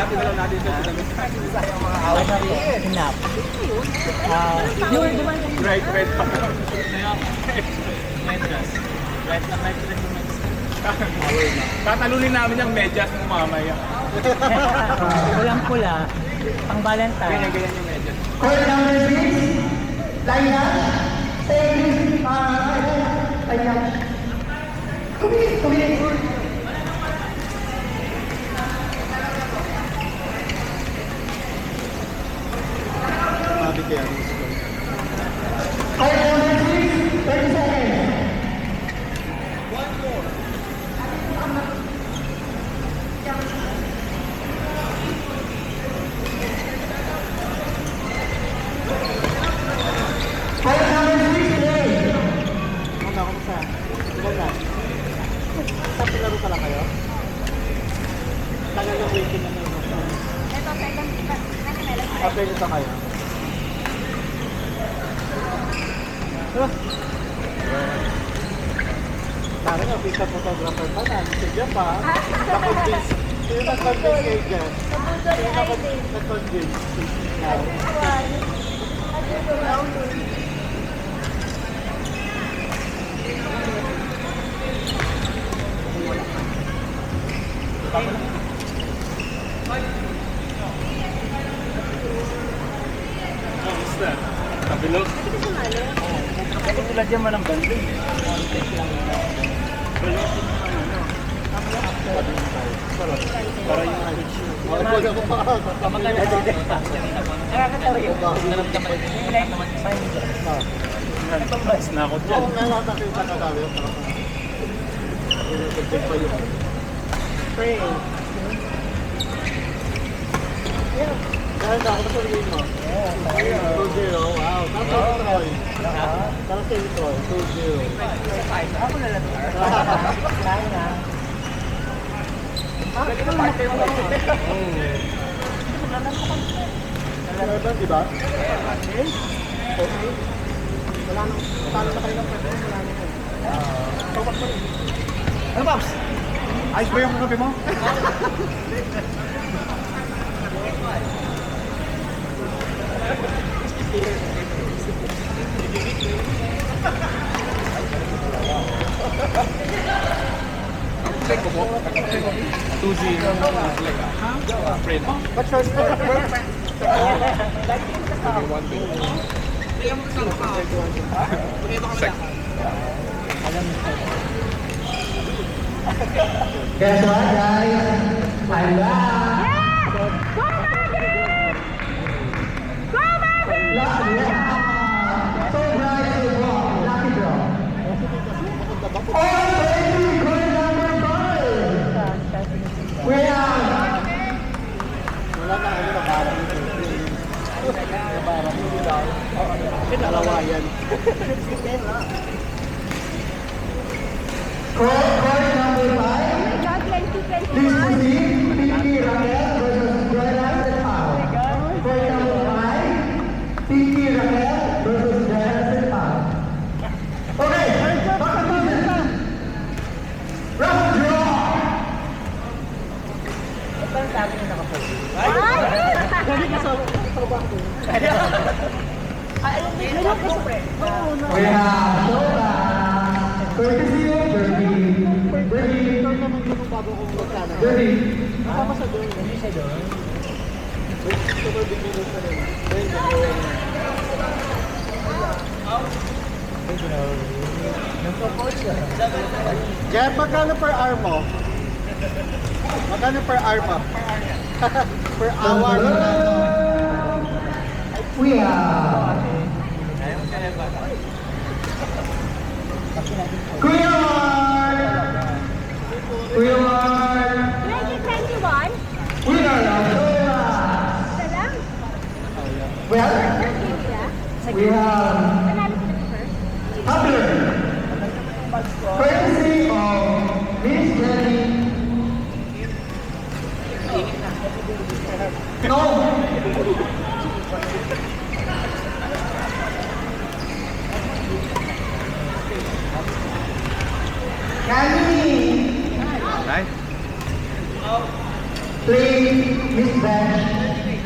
Hati na lang natin ito sa damit. Sayang mga away na hinap. Bright red pa. Medyas. Kahit na may pinag-medyas. Tatalunin namin yung medyas ng mamaya. Pulang-pula. Pang Valentine. Ganyan-ganyan yung medyas. Court number 6, Laila. Stay, Laila. Kumili. Sabi kaya. Court number 6, 30 seconds. Court number 6, play. Ano, kumusta? Diba na? Tapos laro ka lang kayo? Tagal yung waiting na ngayon. Ito, second. Apply nito kayo. Tara nga, pizza photographer pa na. Sige pa. Nag-convince. Sino nag-convince kayo dyan? Sino nag-convince? Kamusta? Kabilog? Kasi tulad yan man ang banding. Context lang yun. Para yung average yun. Wag ako pa. Kamagana sa din. Nakakatawa yun. Naramdaman din. Yung light naman sa inyo. Nagpapais na ako dyan. Oo nga, nakakita ka namin. Nagpapais pa yun. Pray. Dahil na ako na sabihin mo. 2-0, wow. Tapos Troy. Tapos kayo Troy, 2-0. Ako na lang. Kaya na. Meron, di ba? Wala nang, talo na kayo ng pwede. Wala nang. Ano, Pops? Ayos ba yung kape mo? Check ko po. 2-0. Friend. What's your score? Guess what, guys? I'm back. Lucky, yeah. So nice to walk. Lucky draw. All ready, court number 5. We are Wala na, ano na parang ito. Parang ito daw. Dalawayan. court number 5. God, Please 2021. proceed. Pinky Raquel versus Joanna Pao. Court number 5. Pinky Raquel versus Joanna Pao. Okay, bakit na? Round draw. Ito ang sabi niya nakapagod. We have Shoka. Courtesy of Derby. Derby. Ito naman yung bago kong magkana. Derby. Nakama sa doon. Hindi siya doon. Ito ba bigyan sa rin? Nagpo-force siya. Jeff, magkano per hour mo? Magkano per hour mo? Per hour. We have Kuya Mark. Kuya Mark. 2021. Winner of Shoka. Isa lang. Well, First game nila. we have Panalo sila sa first. Hubler. Courtesy of Miss Jenny. No. Kami. Nice. Please, Miss Bench.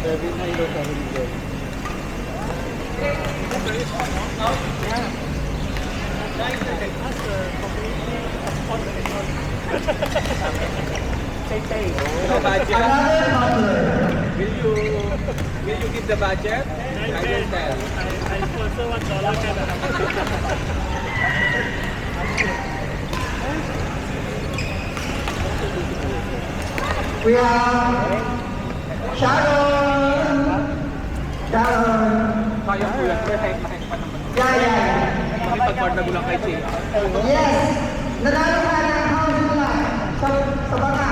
7 na ilo sa Ringgit. Say, say. No budget. Another counselor. Will you give the budget? I will tell. We have Sharon. Sharon. Kaya ko yan. Kahit pa naman. Yeah. Makipag-guard na gulang kay Jay. Yes. Nanalo ka ng house nila sa baka.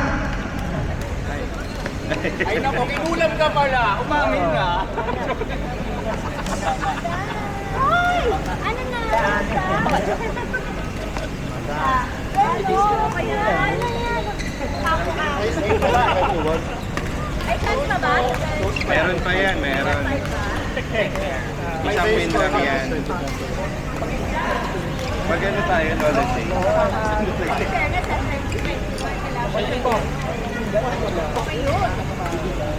Ay nako, inulam ka pala. Umamin ka. Hoy! Ano na? Ano? Kaya ano yan? Ako ka. Ay, chance pa ba? Meron pa yan, meron. Isang win lang yan. Magano tayo, Lola J? In fairness, at 2024, okay yun.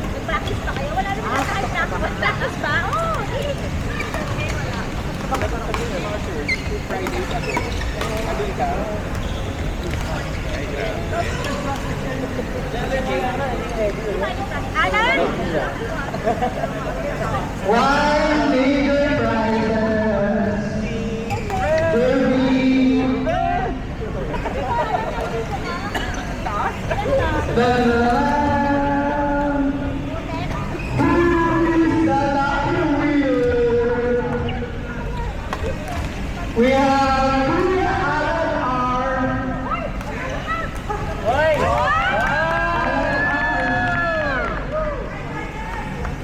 Nag-practice pa kayo? Wala naman kahit na ako. Practice pa? Oo. Friday pa to. Adul ka. Ay, grabe. Alan? One major prizes will be the we have Kuya Alan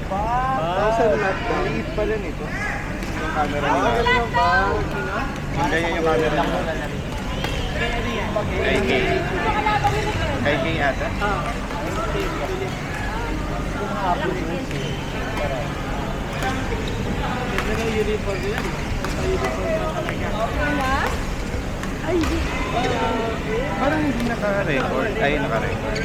R. Thousand not Maliit pala nito. Yung camera Ah, nila. ganun ba? Ganyan yung camera nila. Kay Kay. Kay Kay ata. Ganda ng uniform yan. Uniform na talaga. Parang hindi naka-record. Ay, naka-record.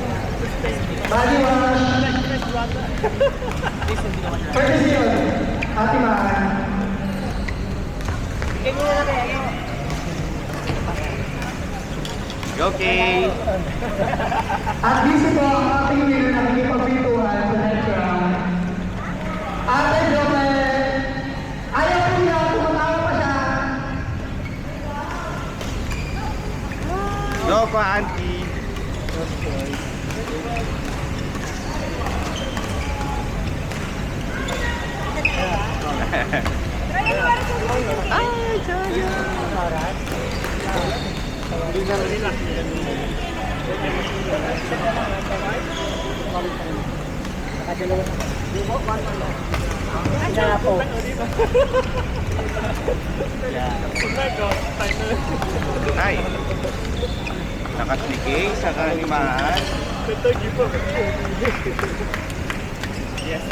Body wash. Courtesy of Ate Man. Go, Kay! At busy po ang ating winner na nakikipagpintuhan sa next round. Ate Jome, ayaw po niya, tumatawa pa siya. Go pa, Auntie! Hindi na relax. Kaya po. Ay! Lakas ni Kay sa kanimaan. Yes.